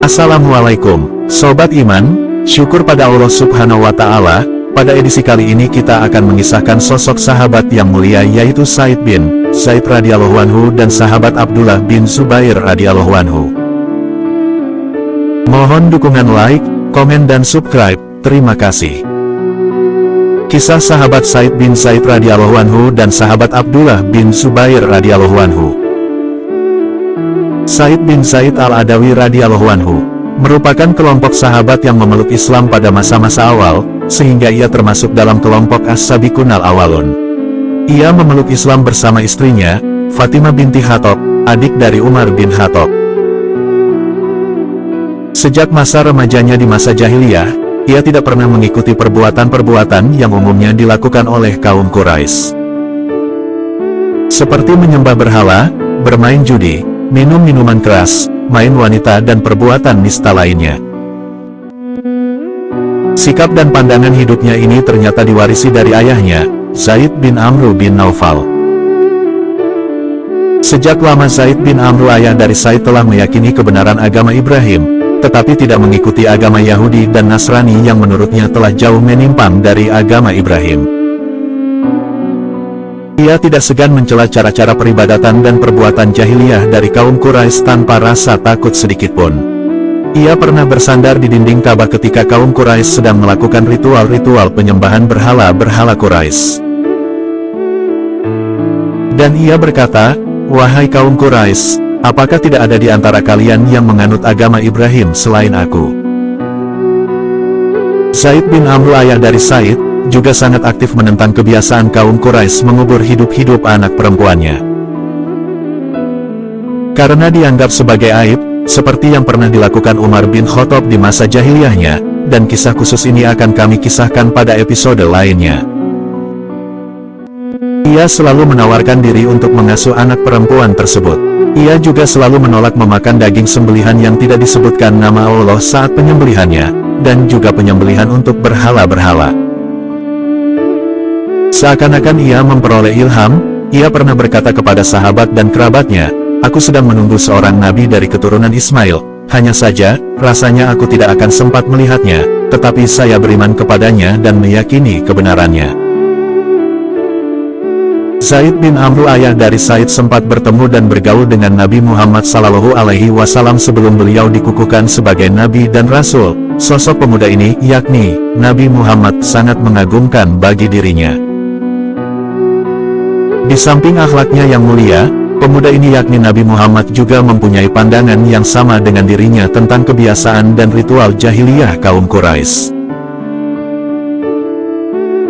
Assalamualaikum, Sobat Iman, syukur pada Allah Subhanahu wa Ta'ala. Pada edisi kali ini kita akan mengisahkan sosok sahabat yang mulia yaitu Sa'id bin Zaid radhiyallahu anhu dan sahabat Abdullah bin Zubair radhiyallahu anhu. Mohon dukungan like, komen dan subscribe, terima kasih. Kisah sahabat Sa'id bin Zaid radhiyallahu anhu dan sahabat Abdullah bin Zubair radhiyallahu anhu. Sa'id bin Zaid al-Adawi radhiyallahu anhu merupakan kelompok sahabat yang memeluk Islam pada masa-masa awal, sehingga ia termasuk dalam kelompok as-sabiqun al-awwalun. Ia memeluk Islam bersama istrinya, Fatimah binti Khattab, adik dari Umar bin Khattab. Sejak masa remajanya di masa jahiliyah, ia tidak pernah mengikuti perbuatan-perbuatan yang umumnya dilakukan oleh kaum Quraisy. Seperti menyembah berhala, bermain judi, minum minuman keras, main wanita dan perbuatan nista lainnya. Sikap dan pandangan hidupnya ini ternyata diwarisi dari ayahnya, Zaid bin Amr bin Naufal. Sejak lama Zaid bin Amr ayah dari Sa'id telah meyakini kebenaran agama Ibrahim, tetapi tidak mengikuti agama Yahudi dan Nasrani yang menurutnya telah jauh menyimpang dari agama Ibrahim. Ia tidak segan mencela cara-cara peribadatan dan perbuatan jahiliyah dari kaum Quraisy tanpa rasa takut sedikitpun. Ia pernah bersandar di dinding Ka'bah ketika kaum Quraisy sedang melakukan ritual-ritual penyembahan berhala-berhala Quraisy. Dan ia berkata, "Wahai kaum Quraisy, apakah tidak ada di antara kalian yang menganut agama Ibrahim selain aku?" Zaid bin Amr ayah dari Sa'id juga sangat aktif menentang kebiasaan kaum Quraisy mengubur hidup-hidup anak perempuannya. Karena dianggap sebagai aib, seperti yang pernah dilakukan Umar bin Khattab di masa jahiliyahnya, dan kisah khusus ini akan kami kisahkan pada episode lainnya. Ia selalu menawarkan diri untuk mengasuh anak perempuan tersebut. Ia juga selalu menolak memakan daging sembelihan yang tidak disebutkan nama Allah saat penyembelihannya, dan juga penyembelihan untuk berhala-berhala. Seakan-akan ia memperoleh ilham, ia pernah berkata kepada sahabat dan kerabatnya, "Aku sedang menunggu seorang nabi dari keturunan Ismail, hanya saja, rasanya aku tidak akan sempat melihatnya, tetapi saya beriman kepadanya dan meyakini kebenarannya." Zaid bin Amr ayah dari Sa'id sempat bertemu dan bergaul dengan Nabi Muhammad SAW sebelum beliau dikukuhkan sebagai nabi dan rasul. Sosok pemuda ini, yakni Nabi Muhammad, sangat mengagumkan bagi dirinya. Di samping akhlaknya yang mulia, pemuda ini yakni Nabi Muhammad juga mempunyai pandangan yang sama dengan dirinya tentang kebiasaan dan ritual jahiliyah kaum Quraisy.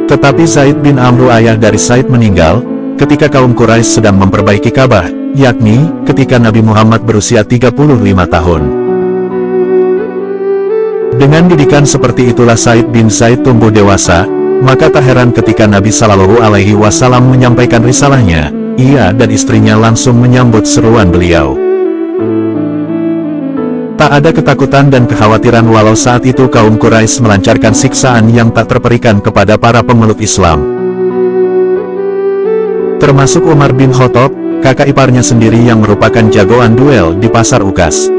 Tetapi Zaid bin Amr ayah dari Sa'id meninggal ketika kaum Quraisy sedang memperbaiki Ka'bah, yakni ketika Nabi Muhammad berusia 35 tahun. Dengan didikan seperti itulah Sa'id bin Zaid tumbuh dewasa, maka tak heran ketika Nabi Shallallahu Alaihi Wasallam menyampaikan risalahnya, ia dan istrinya langsung menyambut seruan beliau. Tak ada ketakutan dan kekhawatiran walau saat itu kaum Quraisy melancarkan siksaan yang tak terperikan kepada para pemeluk Islam. Termasuk Umar bin Khattab, kakak iparnya sendiri yang merupakan jagoan duel di pasar Ukas.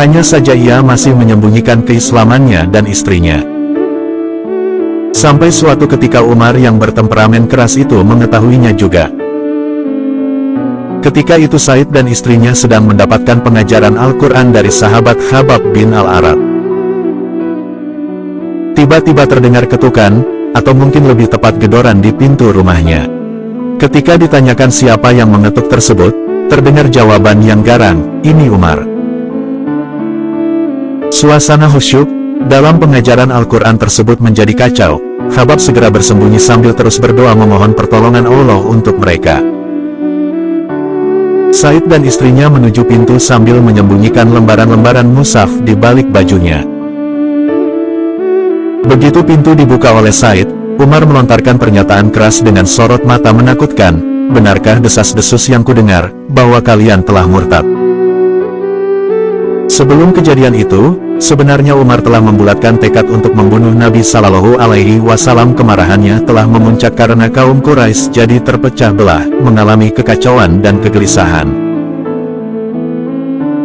Hanya saja ia masih menyembunyikan keislamannya dan istrinya. Sampai suatu ketika Umar yang bertemperamen keras itu mengetahuinya juga. Ketika itu Sa'id dan istrinya sedang mendapatkan pengajaran Al-Quran dari sahabat Khabbab bin Al-Arat. Tiba-tiba terdengar ketukan, atau mungkin lebih tepat gedoran di pintu rumahnya. Ketika ditanyakan siapa yang mengetuk tersebut, terdengar jawaban yang garang, "Ini Umar." Suasana khusyuk dalam pengajaran Al-Quran tersebut menjadi kacau. Khabbab segera bersembunyi sambil terus berdoa memohon pertolongan Allah untuk mereka. Sa'id dan istrinya menuju pintu sambil menyembunyikan lembaran-lembaran mushaf di balik bajunya. Begitu pintu dibuka oleh Sa'id, Umar melontarkan pernyataan keras dengan sorot mata menakutkan, "Benarkah desas-desus yang kudengar, bahwa kalian telah murtad?" Sebelum kejadian itu, sebenarnya Umar telah membulatkan tekad untuk membunuh Nabi Shallallahu Alaihi Wasallam. Kemarahannya telah memuncak karena kaum Quraisy jadi terpecah belah, mengalami kekacauan dan kegelisahan.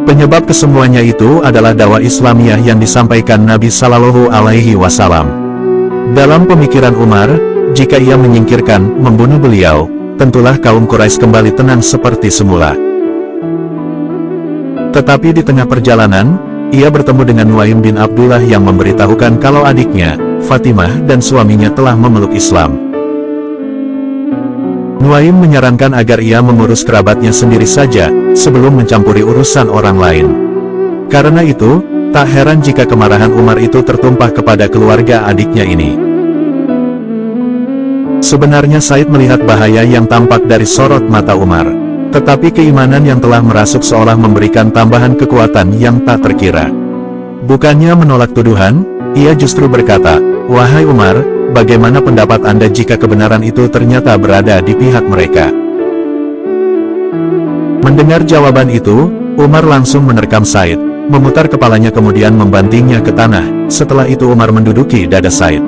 Penyebab kesemuanya itu adalah dakwah Islamiyah yang disampaikan Nabi Shallallahu Alaihi Wasallam. Dalam pemikiran Umar, jika ia menyingkirkan, membunuh beliau, tentulah kaum Quraisy kembali tenang seperti semula. Tetapi di tengah perjalanan, ia bertemu dengan Nuaim bin Abdullah yang memberitahukan kalau adiknya, Fatimah dan suaminya telah memeluk Islam. Nuaim menyarankan agar ia mengurus kerabatnya sendiri saja, sebelum mencampuri urusan orang lain. Karena itu, tak heran jika kemarahan Umar itu tertumpah kepada keluarga adiknya ini. Sebenarnya Said melihat bahaya yang tampak dari sorot mata Umar. Tetapi keimanan yang telah merasuk seolah memberikan tambahan kekuatan yang tak terkira. Bukannya menolak tuduhan, ia justru berkata, "Wahai Umar, bagaimana pendapat Anda jika kebenaran itu ternyata berada di pihak mereka?" Mendengar jawaban itu, Umar langsung menerkam Said, memutar kepalanya kemudian membantingnya ke tanah. Setelah itu Umar menduduki dada Said.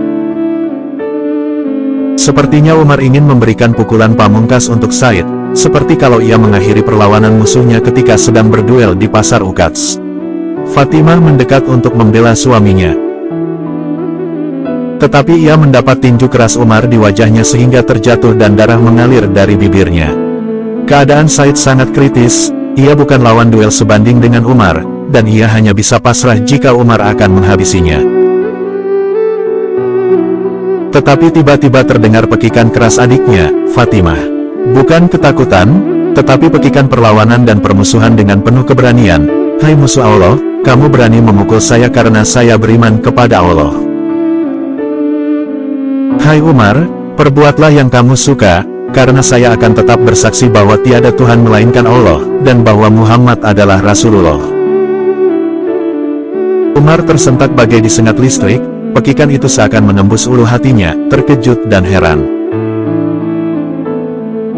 Sepertinya Umar ingin memberikan pukulan pamungkas untuk Said, seperti kalau ia mengakhiri perlawanan musuhnya ketika sedang berduel di pasar Ukats. Fatimah mendekat untuk membela suaminya. Tetapi ia mendapat tinju keras Umar di wajahnya sehingga terjatuh dan darah mengalir dari bibirnya. Keadaan Said sangat kritis, ia bukan lawan duel sebanding dengan Umar, dan ia hanya bisa pasrah jika Umar akan menghabisinya. Tetapi tiba-tiba terdengar pekikan keras adiknya, Fatimah. Bukan ketakutan, tetapi pekikan perlawanan dan permusuhan dengan penuh keberanian. "Hai musuh Allah, kamu berani memukul saya karena saya beriman kepada Allah. Hai Umar, perbuatlah yang kamu suka, karena saya akan tetap bersaksi bahwa tiada Tuhan melainkan Allah, dan bahwa Muhammad adalah Rasulullah." Umar tersentak bagai disengat listrik, pekikan itu seakan menembus ulu hatinya, terkejut dan heran.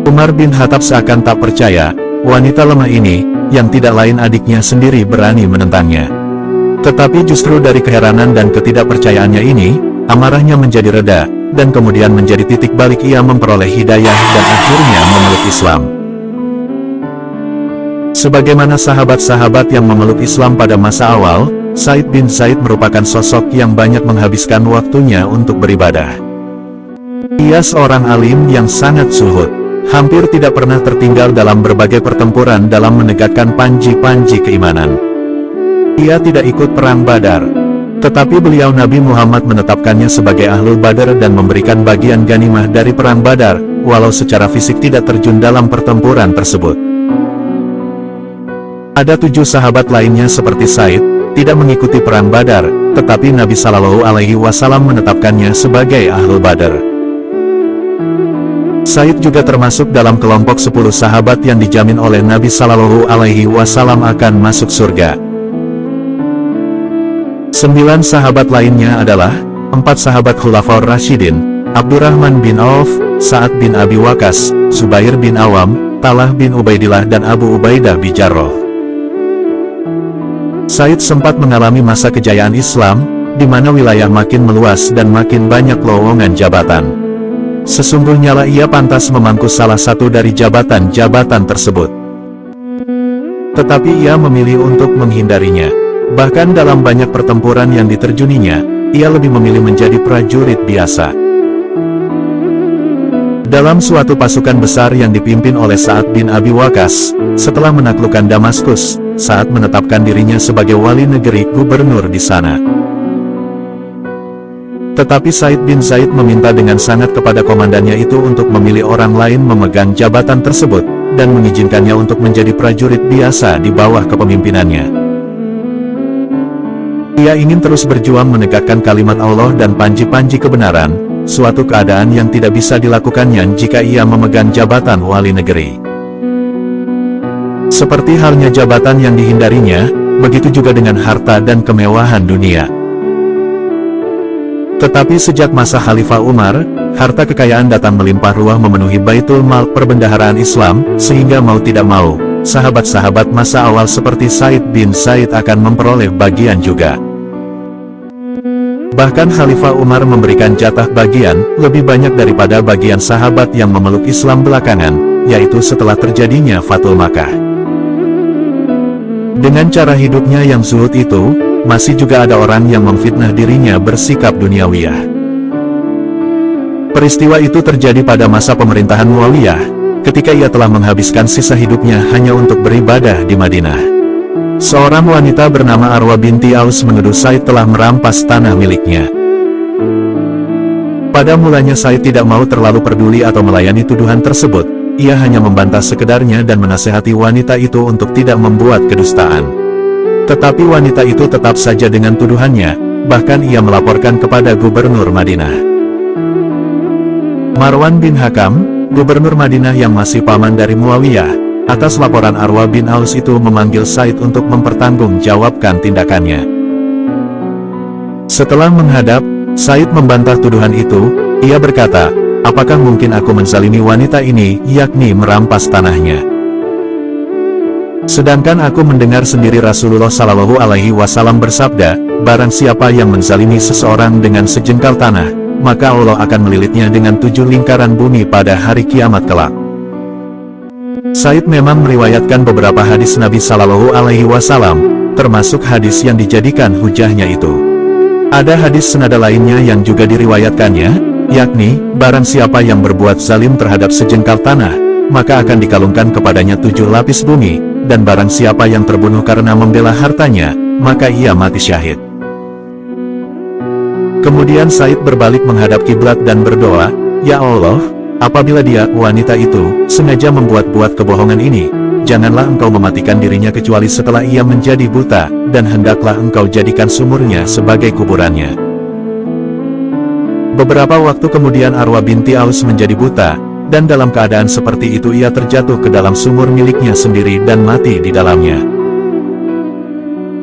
Umar bin Khattab seakan tak percaya, wanita lemah ini, yang tidak lain adiknya sendiri berani menentangnya. Tetapi justru dari keheranan dan ketidakpercayaannya ini, amarahnya menjadi reda, dan kemudian menjadi titik balik ia memperoleh hidayah dan akhirnya memeluk Islam. Sebagaimana sahabat-sahabat yang memeluk Islam pada masa awal, Said bin Zaid merupakan sosok yang banyak menghabiskan waktunya untuk beribadah. Ia seorang alim yang sangat zuhud. Hampir tidak pernah tertinggal dalam berbagai pertempuran dalam menegakkan panji-panji keimanan. Ia tidak ikut perang Badar. Tetapi beliau Nabi Muhammad menetapkannya sebagai Ahlul Badar dan memberikan bagian ganimah dari perang Badar, walau secara fisik tidak terjun dalam pertempuran tersebut. Ada 7 sahabat lainnya seperti Said, tidak mengikuti perang Badar, tetapi Nabi Shallallahu Alaihi Wasallam menetapkannya sebagai Ahlul Badar. Said juga termasuk dalam kelompok 10 sahabat yang dijamin oleh Nabi Shallallahu Alaihi Wasallam akan masuk surga. 9 sahabat lainnya adalah 4 sahabat Khulafaur Rasyidin, Abdurrahman bin Auf, Sa'ad bin Abi Waqqas, Zubair bin Awam, Talha bin Ubaidillah dan Abu Ubaidah bin Jarrah. Said sempat mengalami masa kejayaan Islam, di mana wilayah makin meluas dan makin banyak lowongan jabatan. Sesungguhnya lah ia pantas memangku salah satu dari jabatan-jabatan tersebut. Tetapi ia memilih untuk menghindarinya. Bahkan dalam banyak pertempuran yang diterjuninya, ia lebih memilih menjadi prajurit biasa. Dalam suatu pasukan besar yang dipimpin oleh Sa'ad bin Abi Waqqas, setelah menaklukkan Damaskus, Sa'ad menetapkan dirinya sebagai wali negeri gubernur di sana. Tetapi Said bin Zaid meminta dengan sangat kepada komandannya itu untuk memilih orang lain memegang jabatan tersebut, dan mengizinkannya untuk menjadi prajurit biasa di bawah kepemimpinannya. Ia ingin terus berjuang menegakkan kalimat Allah dan panji-panji kebenaran, suatu keadaan yang tidak bisa dilakukannya jika ia memegang jabatan wali negeri. Seperti halnya jabatan yang dihindarinya, begitu juga dengan harta dan kemewahan dunia. Tetapi sejak masa Khalifah Umar, harta kekayaan datang melimpah ruah memenuhi Baitul Mal perbendaharaan Islam, sehingga mau tidak mau, sahabat-sahabat masa awal seperti Said bin Zaid akan memperoleh bagian juga. Bahkan Khalifah Umar memberikan jatah bagian, lebih banyak daripada bagian sahabat yang memeluk Islam belakangan, yaitu setelah terjadinya Fathul Makkah. Dengan cara hidupnya yang zuhud itu, masih juga ada orang yang memfitnah dirinya bersikap duniawiyah. Peristiwa itu terjadi pada masa pemerintahan Muawiyah, ketika ia telah menghabiskan sisa hidupnya hanya untuk beribadah di Madinah. Seorang wanita bernama Arwa binti Aus menuduh Said telah merampas tanah miliknya. Pada mulanya Said tidak mau terlalu peduli atau melayani tuduhan tersebut, ia hanya membantah sekedarnya dan menasehati wanita itu untuk tidak membuat kedustaan. Tetapi wanita itu tetap saja dengan tuduhannya, bahkan ia melaporkan kepada Gubernur Madinah. Marwan bin Hakam, Gubernur Madinah yang masih paman dari Muawiyah, atas laporan Arwa bin Aus itu memanggil Said untuk mempertanggungjawabkan tindakannya. Setelah menghadap, Said membantah tuduhan itu. Ia berkata, "Apakah mungkin aku menzalimi wanita ini, yakni merampas tanahnya? Sedangkan aku mendengar sendiri Rasulullah Shallallahu Alaihi Wasallam bersabda, barang siapa yang menzalimi seseorang dengan sejengkal tanah, maka Allah akan melilitnya dengan 7 lingkaran bumi pada hari kiamat kelak." Said memang meriwayatkan beberapa hadis Nabi Shallallahu Alaihi Wasallam, termasuk hadis yang dijadikan hujahnya itu. Ada hadis senada lainnya yang juga diriwayatkannya, yakni, barang siapa yang berbuat zalim terhadap sejengkal tanah, maka akan dikalungkan kepadanya 7 lapis bumi, dan barang siapa yang terbunuh karena membela hartanya, maka ia mati syahid. Kemudian Said berbalik menghadap kiblat dan berdoa, "Ya Allah, apabila dia, wanita itu, sengaja membuat-buat kebohongan ini, janganlah engkau mematikan dirinya kecuali setelah ia menjadi buta, dan hendaklah engkau jadikan sumurnya sebagai kuburannya." Beberapa waktu kemudian Arwa binti Aus menjadi buta, dan dalam keadaan seperti itu ia terjatuh ke dalam sumur miliknya sendiri dan mati di dalamnya.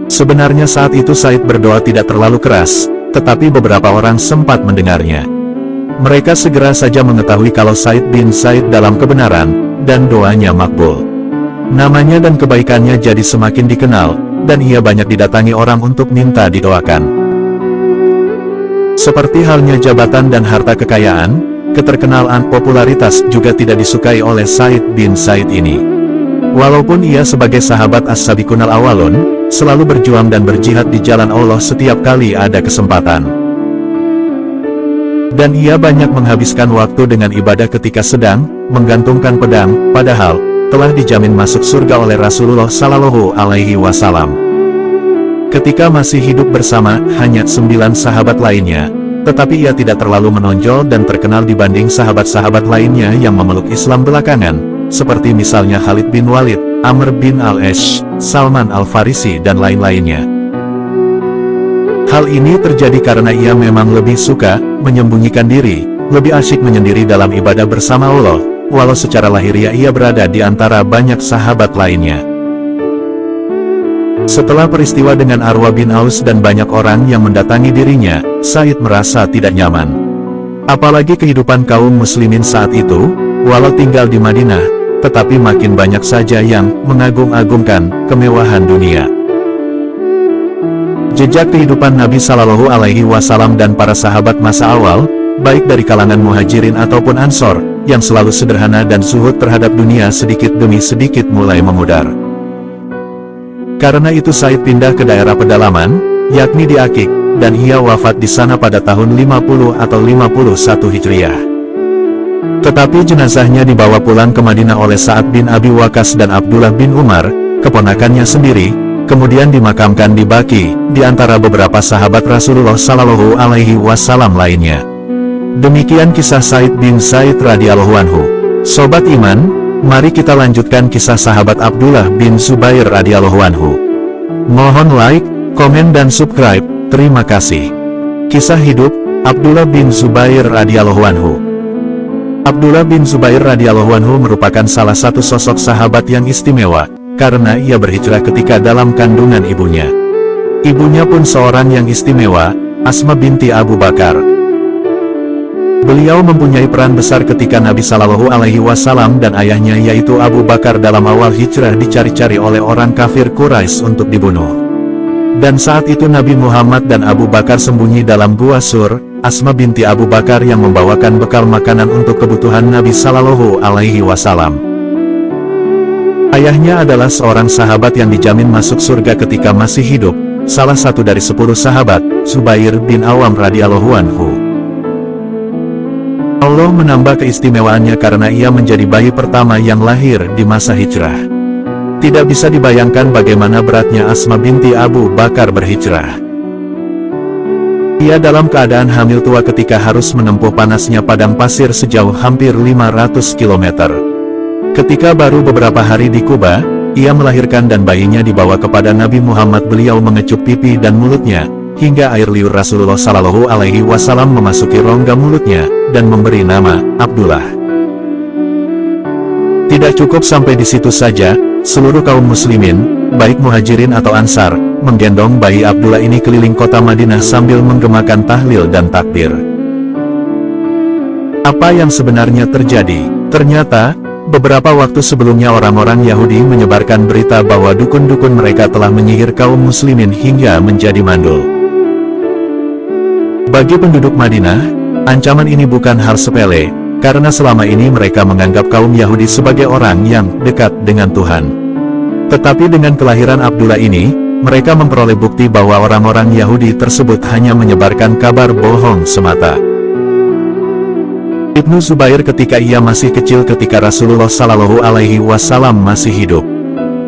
Sebenarnya saat itu Said berdoa tidak terlalu keras, tetapi beberapa orang sempat mendengarnya. Mereka segera saja mengetahui kalau Said bin Said dalam kebenaran, dan doanya makbul. Namanya dan kebaikannya jadi semakin dikenal, dan ia banyak didatangi orang untuk minta didoakan. Seperti halnya jabatan dan harta kekayaan, keterkenalan popularitas juga tidak disukai oleh Said bin Said ini. Walaupun ia sebagai sahabat As-Sabiqunal Awwalun, selalu berjuang dan berjihad di jalan Allah setiap kali ada kesempatan. Dan ia banyak menghabiskan waktu dengan ibadah ketika sedang menggantungkan pedang, padahal telah dijamin masuk surga oleh Rasulullah Shallallahu Alaihi Wasallam. Ketika masih hidup bersama hanya 9 sahabat lainnya, tetapi ia tidak terlalu menonjol dan terkenal dibanding sahabat-sahabat lainnya yang memeluk Islam belakangan, seperti misalnya Khalid bin Walid, Amr bin Al-Ash, Salman Al-Farisi dan lain-lainnya. Hal ini terjadi karena ia memang lebih suka menyembunyikan diri, lebih asyik menyendiri dalam ibadah bersama Allah, walau secara lahiriah ia berada di antara banyak sahabat lainnya. Setelah peristiwa dengan Arwa bin Aus dan banyak orang yang mendatangi dirinya, Said merasa tidak nyaman. Apalagi kehidupan kaum muslimin saat itu, walau tinggal di Madinah, tetapi makin banyak saja yang mengagung-agungkan kemewahan dunia. Jejak kehidupan Nabi Shallallahu Alaihi Wasallam dan para sahabat masa awal, baik dari kalangan muhajirin ataupun ansor, yang selalu sederhana dan zuhud terhadap dunia sedikit demi sedikit mulai memudar. Karena itu Said pindah ke daerah pedalaman, yakni di Akik, dan ia wafat di sana pada tahun 50 atau 51 Hijriah. Tetapi jenazahnya dibawa pulang ke Madinah oleh Sa'ad bin Abi Waqqas dan Abdullah bin Umar, keponakannya sendiri, kemudian dimakamkan di Baqi, di antara beberapa sahabat Rasulullah Shallallahu Alaihi Wasallam lainnya. Demikian kisah Said bin Said radhiyallahu anhu. Sobat Iman, mari kita lanjutkan kisah sahabat Abdullah bin Zubair radhiyallahu anhu. Mohon like, komen dan subscribe. Terima kasih. Kisah hidup Abdullah bin Zubair radhiyallahu anhu. Abdullah bin Zubair radhiyallahu anhu merupakan salah satu sosok sahabat yang istimewa, karena ia berhijrah ketika dalam kandungan ibunya. Ibunya pun seorang yang istimewa, Asma binti Abu Bakar. Beliau mempunyai peran besar ketika Nabi Shallallahu Alaihi Wasallam dan ayahnya yaitu Abu Bakar dalam awal hijrah dicari-cari oleh orang kafir Quraisy untuk dibunuh. Dan saat itu Nabi Muhammad dan Abu Bakar sembunyi dalam Gua Sur. Asma binti Abu Bakar yang membawakan bekal makanan untuk kebutuhan Nabi Shallallahu Alaihi Wasallam. Ayahnya adalah seorang sahabat yang dijamin masuk surga ketika masih hidup, salah satu dari 10 sahabat, Zubair bin Awam radhiyallahu anhu. Allah menambah keistimewaannya karena ia menjadi bayi pertama yang lahir di masa hijrah. Tidak bisa dibayangkan bagaimana beratnya Asma binti Abu Bakar berhijrah. Ia dalam keadaan hamil tua ketika harus menempuh panasnya padang pasir sejauh hampir 500 km. Ketika baru beberapa hari di Kuba, ia melahirkan dan bayinya dibawa kepada Nabi Muhammad. Beliau mengecup pipi dan mulutnya, hingga air liur Rasulullah Shallallahu Alaihi Wasallam memasuki rongga mulutnya, dan memberi nama Abdullah. Tidak cukup sampai di situ saja, seluruh kaum muslimin, baik muhajirin atau ansar, menggendong bayi Abdullah ini keliling kota Madinah sambil menggemakan tahlil dan takbir. Apa yang sebenarnya terjadi? Ternyata, beberapa waktu sebelumnya orang-orang Yahudi menyebarkan berita bahwa dukun-dukun mereka telah menyihir kaum muslimin hingga menjadi mandul. Bagi penduduk Madinah, ancaman ini bukan hal sepele, karena selama ini mereka menganggap kaum Yahudi sebagai orang yang dekat dengan Tuhan. Tetapi dengan kelahiran Abdullah ini, mereka memperoleh bukti bahwa orang-orang Yahudi tersebut hanya menyebarkan kabar bohong semata. Ibnu Zubair ketika ia masih kecil ketika Rasulullah Shallallahu Alaihi Wasallam masih hidup.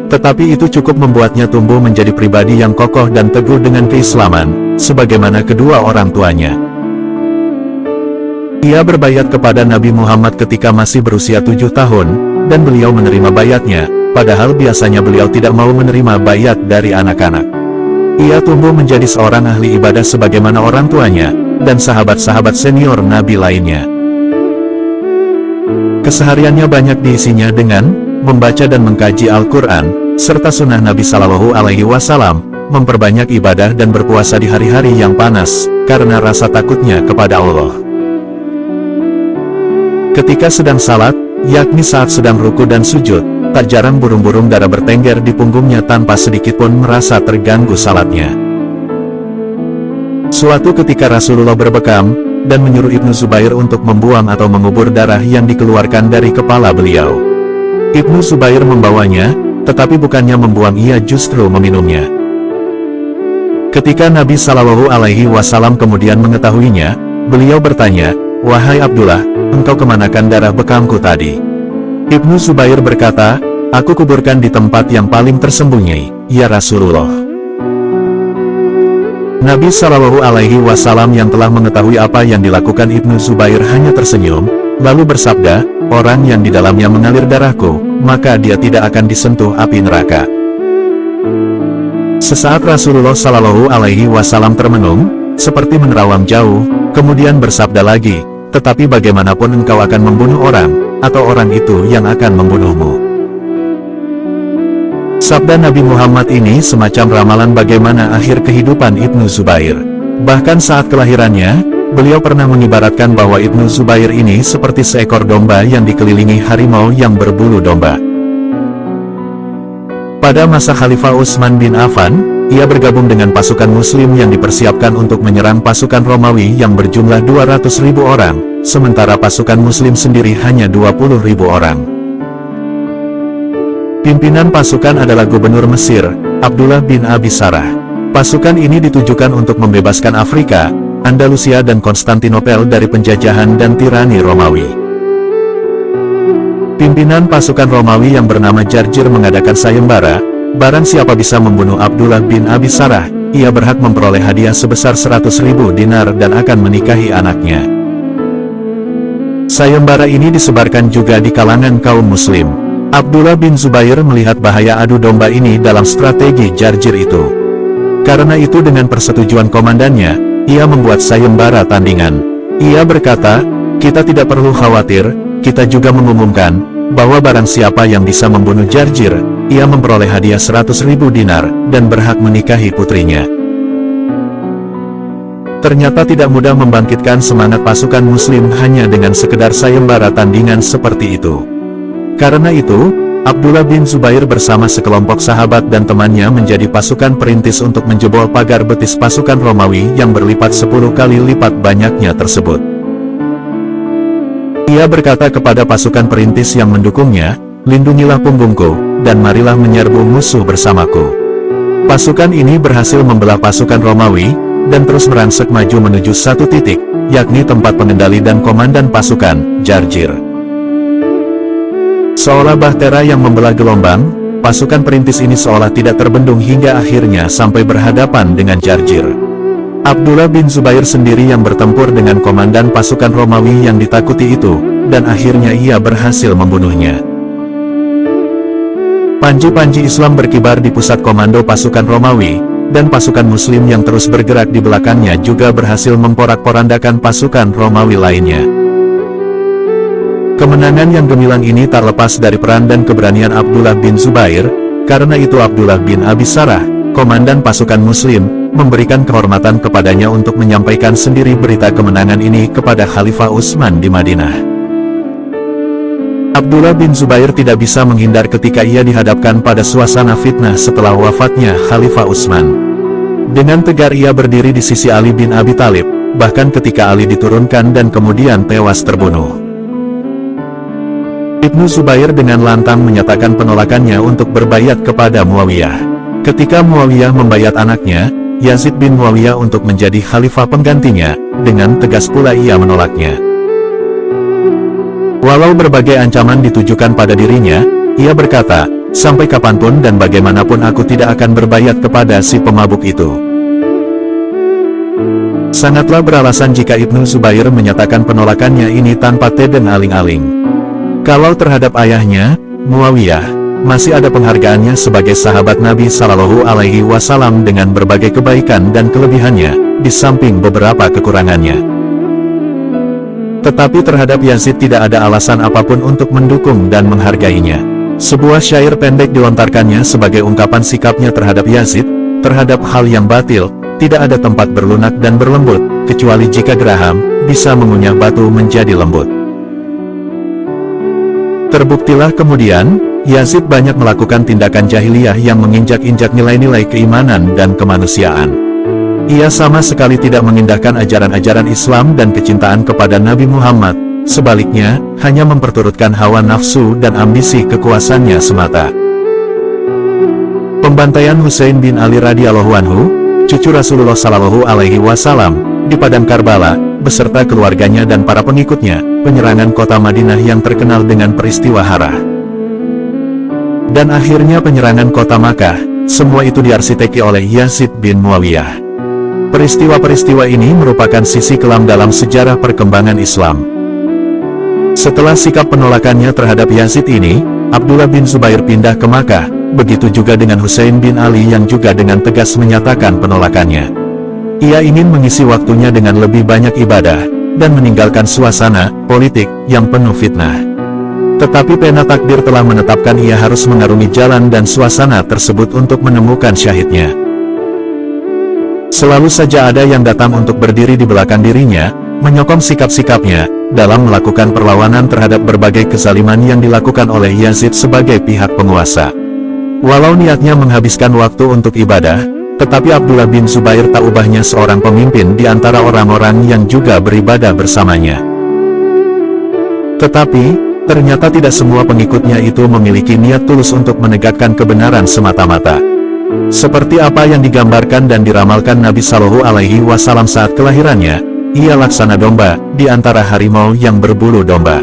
Tetapi itu cukup membuatnya tumbuh menjadi pribadi yang kokoh dan teguh dengan keislaman, sebagaimana kedua orang tuanya. Ia berbayat kepada Nabi Muhammad ketika masih berusia 7 tahun, dan beliau menerima bayatnya, padahal biasanya beliau tidak mau menerima bayat dari anak-anak. Ia tumbuh menjadi seorang ahli ibadah sebagaimana orang tuanya, dan sahabat-sahabat senior Nabi lainnya. Kesehariannya banyak diisinya dengan membaca dan mengkaji Al-Quran, serta sunnah Nabi Shallallahu Alaihi Wasallam, memperbanyak ibadah dan berpuasa di hari-hari yang panas, karena rasa takutnya kepada Allah. Ketika sedang salat, yakni saat sedang ruku dan sujud, tak jarang burung-burung dara bertengger di punggungnya tanpa sedikitpun merasa terganggu salatnya. Suatu ketika Rasulullah berbekam, dan menyuruh Ibnu Zubair untuk membuang atau mengubur darah yang dikeluarkan dari kepala beliau. Ibnu Zubair membawanya, tetapi bukannya membuang, ia justru meminumnya. Ketika Nabi Shallallahu Alaihi Wasallam kemudian mengetahuinya, beliau bertanya, "Wahai Abdullah, engkau kemanakan darah bekamku tadi?" Ibnu Zubair berkata, "Aku kuburkan di tempat yang paling tersembunyi, ya Rasulullah." Nabi Shallallahu Alaihi Wasallam yang telah mengetahui apa yang dilakukan Ibnu Zubair hanya tersenyum, lalu bersabda, "Orang yang di dalamnya mengalir darahku, maka dia tidak akan disentuh api neraka." Sesaat Rasulullah Shallallahu Alaihi Wasallam termenung, seperti menerawang jauh, kemudian bersabda lagi, "Tetapi bagaimanapun engkau akan membunuh orang, atau orang itu yang akan membunuhmu." Sabda Nabi Muhammad ini semacam ramalan bagaimana akhir kehidupan Ibnu Zubair. Bahkan saat kelahirannya, beliau pernah mengibaratkan bahwa Ibnu Zubair ini seperti seekor domba yang dikelilingi harimau yang berbulu domba. Pada masa Khalifah Utsman bin Affan, ia bergabung dengan pasukan muslim yang dipersiapkan untuk menyerang pasukan Romawi yang berjumlah 200.000 orang, sementara pasukan muslim sendiri hanya 20.000 orang. Pimpinan pasukan adalah Gubernur Mesir, Abdullah bin Abi Sarah. Pasukan ini ditujukan untuk membebaskan Afrika, Andalusia dan Konstantinopel dari penjajahan dan tirani Romawi. Pimpinan pasukan Romawi yang bernama Jarjir mengadakan sayembara, barang siapa bisa membunuh Abdullah bin Abi Sarah, ia berhak memperoleh hadiah sebesar 100.000 dinar dan akan menikahi anaknya. Sayembara ini disebarkan juga di kalangan kaum muslim. Abdullah bin Zubair melihat bahaya adu domba ini dalam strategi Jarjir itu. Karena itu dengan persetujuan komandannya, ia membuat sayembara tandingan. Ia berkata, "Kita tidak perlu khawatir, kita juga mengumumkan, bahwa barang siapa yang bisa membunuh Jarjir, ia memperoleh hadiah 100.000 dinar, dan berhak menikahi putrinya." Ternyata tidak mudah membangkitkan semangat pasukan muslim hanya dengan sekedar sayembara tandingan seperti itu. Karena itu, Abdullah bin Zubair bersama sekelompok sahabat dan temannya menjadi pasukan perintis untuk menjebol pagar betis pasukan Romawi yang berlipat 10 kali lipat banyaknya tersebut. Ia berkata kepada pasukan perintis yang mendukungnya, "Lindungilah punggungku, dan marilah menyerbu musuh bersamaku." Pasukan ini berhasil membelah pasukan Romawi, dan terus merangsek maju menuju satu titik, yakni tempat pengendali dan komandan pasukan, Jarjir. Seolah bahtera yang membelah gelombang, pasukan perintis ini seolah tidak terbendung hingga akhirnya sampai berhadapan dengan Jarjir. Abdullah bin Zubair sendiri yang bertempur dengan komandan pasukan Romawi yang ditakuti itu, dan akhirnya ia berhasil membunuhnya. Panji-panji Islam berkibar di pusat komando pasukan Romawi, dan pasukan Muslim yang terus bergerak di belakangnya juga berhasil memporak-porandakan pasukan Romawi lainnya. Kemenangan yang gemilang ini tak lepas dari peran dan keberanian Abdullah bin Zubair, karena itu Abdullah bin Abi Sarah, komandan pasukan Muslim, memberikan kehormatan kepadanya untuk menyampaikan sendiri berita kemenangan ini kepada Khalifah Utsman di Madinah. Abdullah bin Zubair tidak bisa menghindar ketika ia dihadapkan pada suasana fitnah setelah wafatnya Khalifah Utsman. Dengan tegar ia berdiri di sisi Ali bin Abi Thalib, bahkan ketika Ali diturunkan dan kemudian tewas terbunuh. Ibnu Zubair dengan lantang menyatakan penolakannya untuk berbaiat kepada Muawiyah. Ketika Muawiyah membayat anaknya, Yazid bin Muawiyah untuk menjadi khalifah penggantinya, dengan tegas pula ia menolaknya. Walau berbagai ancaman ditujukan pada dirinya, ia berkata, "Sampai kapanpun dan bagaimanapun aku tidak akan berbayat kepada si pemabuk itu." Sangatlah beralasan jika Ibnu Zubair menyatakan penolakannya ini tanpa tedeng aling-aling. Kalau terhadap ayahnya, Muawiyah, masih ada penghargaannya sebagai sahabat Nabi Shallallahu Alaihi Wasallam dengan berbagai kebaikan dan kelebihannya, di samping beberapa kekurangannya. Tetapi terhadap Yazid tidak ada alasan apapun untuk mendukung dan menghargainya. Sebuah syair pendek dilontarkannya sebagai ungkapan sikapnya terhadap Yazid, terhadap hal yang batil, tidak ada tempat berlunak dan berlembut, kecuali jika geraham bisa mengunyah batu menjadi lembut. Terbuktilah kemudian, Yazid banyak melakukan tindakan jahiliyah yang menginjak-injak nilai-nilai keimanan dan kemanusiaan. Ia sama sekali tidak mengindahkan ajaran-ajaran Islam dan kecintaan kepada Nabi Muhammad, sebaliknya, hanya memperturutkan hawa nafsu dan ambisi kekuasaannya semata. Pembantaian Husain bin Ali radhiyallahu anhu, cucu Rasulullah Shallallahu Alaihi Wasallam, di Padang Karbala, beserta keluarganya dan para pengikutnya, penyerangan kota Madinah yang terkenal dengan peristiwa Harah. Dan akhirnya penyerangan kota Makkah, semua itu diarsiteki oleh Yazid bin Muawiyah. Peristiwa-peristiwa ini merupakan sisi kelam dalam sejarah perkembangan Islam. Setelah sikap penolakannya terhadap Yazid ini, Abdullah bin Zubair pindah ke Makkah, begitu juga dengan Husain bin Ali yang juga dengan tegas menyatakan penolakannya. Ia ingin mengisi waktunya dengan lebih banyak ibadah, dan meninggalkan suasana politik yang penuh fitnah. Tetapi pena takdir telah menetapkan ia harus mengarungi jalan dan suasana tersebut untuk menemukan syahidnya. Selalu saja ada yang datang untuk berdiri di belakang dirinya, menyokong sikap-sikapnya, dalam melakukan perlawanan terhadap berbagai kezaliman yang dilakukan oleh Yazid sebagai pihak penguasa. Walau niatnya menghabiskan waktu untuk ibadah, tetapi Abdullah bin Zubair tak ubahnya seorang pemimpin di antara orang-orang yang juga beribadah bersamanya. Tetapi, ternyata tidak semua pengikutnya itu memiliki niat tulus untuk menegakkan kebenaran semata-mata. Seperti apa yang digambarkan dan diramalkan Nabi Shallallahu Alaihi Wasallam saat kelahirannya, ia laksana domba, di antara harimau yang berbulu domba.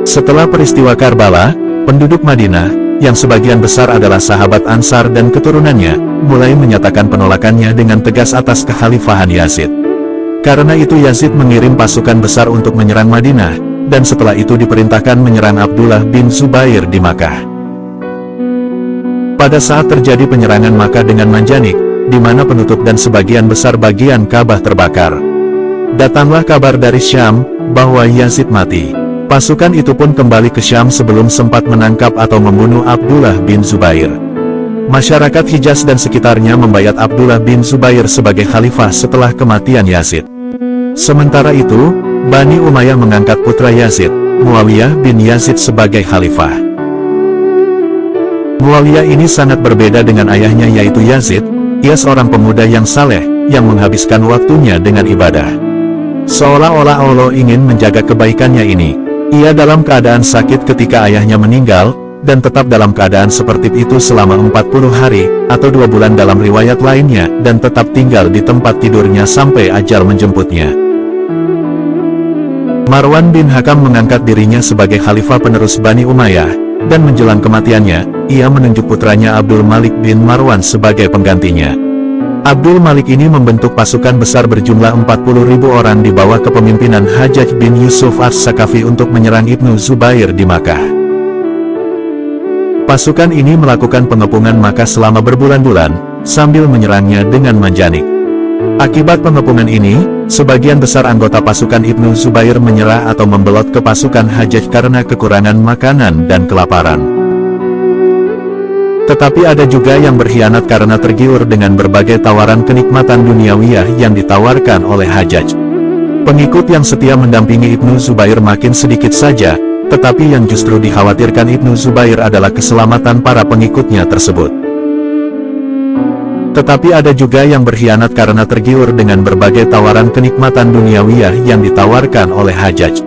Setelah peristiwa Karbala, penduduk Madinah, yang sebagian besar adalah sahabat Ansar dan keturunannya, mulai menyatakan penolakannya dengan tegas atas kekhalifahan Yazid. Karena itu Yazid mengirim pasukan besar untuk menyerang Madinah, dan setelah itu diperintahkan menyerang Abdullah bin Zubair di Makkah. Pada saat terjadi penyerangan Makkah dengan Manjanik, di mana penutup dan sebagian besar bagian Ka'bah terbakar, datanglah kabar dari Syam, bahwa Yazid mati. Pasukan itu pun kembali ke Syam sebelum sempat menangkap atau membunuh Abdullah bin Zubair. Masyarakat Hijaz dan sekitarnya membayat Abdullah bin Zubair sebagai khalifah setelah kematian Yazid. Sementara itu, Bani Umayyah mengangkat putra Yazid, Muawiyah bin Yazid sebagai khalifah. Muawiyah ini sangat berbeda dengan ayahnya yaitu Yazid. Ia seorang pemuda yang saleh, yang menghabiskan waktunya dengan ibadah. Seolah-olah Allah ingin menjaga kebaikannya ini. Ia dalam keadaan sakit ketika ayahnya meninggal, dan tetap dalam keadaan seperti itu selama 40 hari, atau 2 bulan dalam riwayat lainnya, dan tetap tinggal di tempat tidurnya sampai ajal menjemputnya. Marwan bin Hakam mengangkat dirinya sebagai khalifah penerus Bani Umayyah, dan menjelang kematiannya, ia menunjuk putranya Abdul Malik bin Marwan sebagai penggantinya. Abdul Malik ini membentuk pasukan besar berjumlah 40.000 orang di bawah kepemimpinan Hajjaj bin Yusuf As-Saqafi untuk menyerang Ibnu Zubair di Makkah. Pasukan ini melakukan pengepungan Makkah selama berbulan-bulan, sambil menyerangnya dengan manjanik. Akibat pengepungan ini, sebagian besar anggota pasukan Ibnu Zubair menyerah atau membelot ke pasukan Hajjaj karena kekurangan makanan dan kelaparan. Tetapi ada juga yang berkhianat karena tergiur dengan berbagai tawaran kenikmatan duniawiyah yang ditawarkan oleh Hajjaj. Pengikut yang setia mendampingi Ibnu Zubair makin sedikit saja, tetapi yang justru dikhawatirkan Ibnu Zubair adalah keselamatan para pengikutnya tersebut. Tetapi ada juga yang berkhianat karena tergiur dengan berbagai tawaran kenikmatan duniawiyah yang ditawarkan oleh Hajjaj.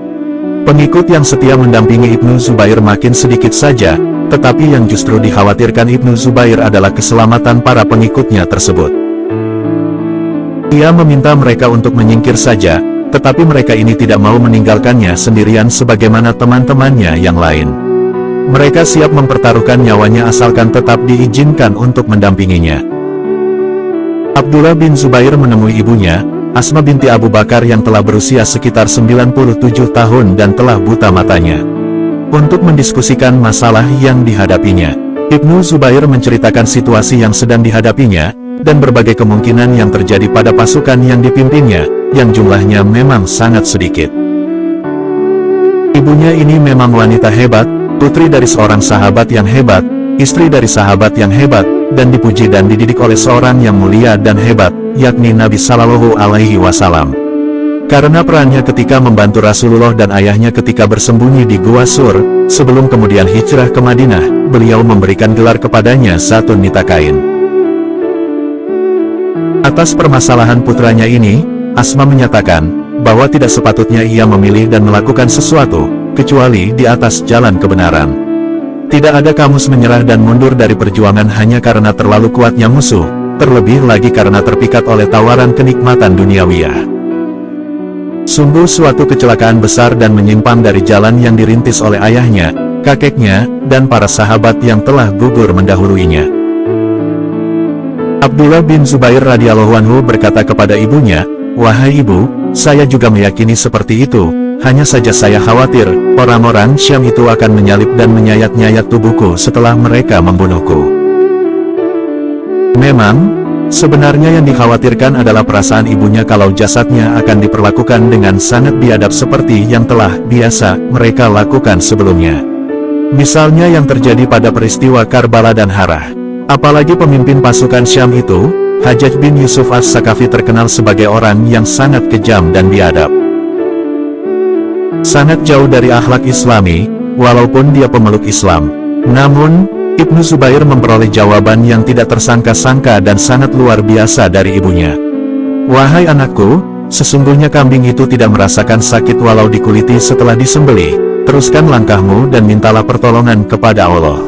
Pengikut yang setia mendampingi Ibnu Zubair makin sedikit saja, tetapi yang justru dikhawatirkan Ibnu Zubair adalah keselamatan para pengikutnya tersebut. Ia meminta mereka untuk menyingkir saja, tetapi mereka ini tidak mau meninggalkannya sendirian sebagaimana teman-temannya yang lain. Mereka siap mempertaruhkan nyawanya asalkan tetap diizinkan untuk mendampinginya. Abdullah bin Zubair menemui ibunya, Asma binti Abu Bakar yang telah berusia sekitar 97 tahun dan telah buta matanya, untuk mendiskusikan masalah yang dihadapinya. Ibnu Zubair menceritakan situasi yang sedang dihadapinya, dan berbagai kemungkinan yang terjadi pada pasukan yang dipimpinnya, yang jumlahnya memang sangat sedikit. Ibunya ini memang wanita hebat, putri dari seorang sahabat yang hebat, istri dari sahabat yang hebat, dan dipuji dan dididik oleh seorang yang mulia dan hebat, yakni Nabi Shallallahu Alaihi Wasallam. Karena perannya ketika membantu Rasulullah dan ayahnya ketika bersembunyi di Gua Sur, sebelum kemudian hijrah ke Madinah, beliau memberikan gelar kepadanya satu nita kain. Atas permasalahan putranya ini, Asma menyatakan, bahwa tidak sepatutnya ia memilih dan melakukan sesuatu, kecuali di atas jalan kebenaran. Tidak ada kamus menyerah dan mundur dari perjuangan hanya karena terlalu kuatnya musuh, terlebih lagi karena terpikat oleh tawaran kenikmatan duniawiyah. Sungguh suatu kecelakaan besar dan menyimpang dari jalan yang dirintis oleh ayahnya, kakeknya, dan para sahabat yang telah gugur mendahuluinya. Abdullah bin Zubair radhiyallahu anhu berkata kepada ibunya, "Wahai ibu, saya juga meyakini seperti itu, hanya saja saya khawatir, orang-orang Syam itu akan menyalip dan menyayat-nyayat tubuhku setelah mereka membunuhku." Memang, sebenarnya yang dikhawatirkan adalah perasaan ibunya kalau jasadnya akan diperlakukan dengan sangat biadab seperti yang telah biasa mereka lakukan sebelumnya. Misalnya yang terjadi pada peristiwa Karbala dan Harah. Apalagi pemimpin pasukan Syam itu, Hajjaj bin Yusuf As-Saqafi terkenal sebagai orang yang sangat kejam dan biadab. Sangat jauh dari akhlak Islami, walaupun dia pemeluk Islam. Namun, Ibnu Zubair memperoleh jawaban yang tidak tersangka-sangka dan sangat luar biasa dari ibunya. "Wahai anakku, sesungguhnya kambing itu tidak merasakan sakit walau dikuliti setelah disembelih. Teruskan langkahmu dan mintalah pertolongan kepada Allah."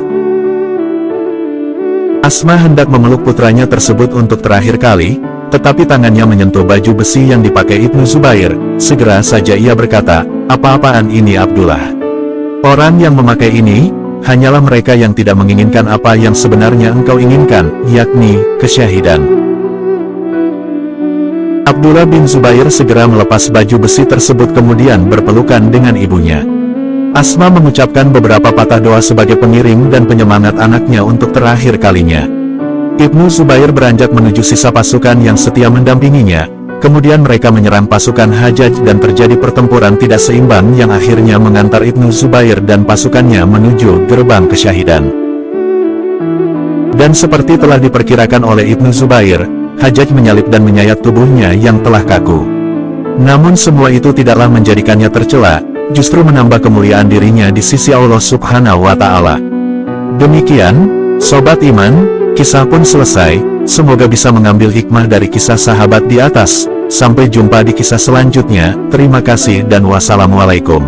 Asma hendak memeluk putranya tersebut untuk terakhir kali, tetapi tangannya menyentuh baju besi yang dipakai Ibnu Zubair. Segera saja ia berkata, "Apa-apaan ini Abdullah? Orang yang memakai ini, hanyalah mereka yang tidak menginginkan apa yang sebenarnya engkau inginkan, yakni kesyahidan." Abdullah bin Zubair segera melepas baju besi tersebut kemudian berpelukan dengan ibunya. Asma mengucapkan beberapa patah doa sebagai pengiring dan penyemangat anaknya untuk terakhir kalinya. Ibnu Zubair beranjak menuju sisa pasukan yang setia mendampinginya, kemudian mereka menyerang pasukan Hajjaj dan terjadi pertempuran tidak seimbang yang akhirnya mengantar Ibnu Zubair dan pasukannya menuju gerbang kesyahidan. Dan seperti telah diperkirakan oleh Ibnu Zubair, Hajjaj menyalip dan menyayat tubuhnya yang telah kaku. Namun semua itu tidaklah menjadikannya tercela, justru menambah kemuliaan dirinya di sisi Allah Subhanahu wa Ta'ala. Demikian, sobat iman, kisah pun selesai. Semoga bisa mengambil hikmah dari kisah sahabat di atas. Sampai jumpa di kisah selanjutnya. Terima kasih dan wassalamualaikum.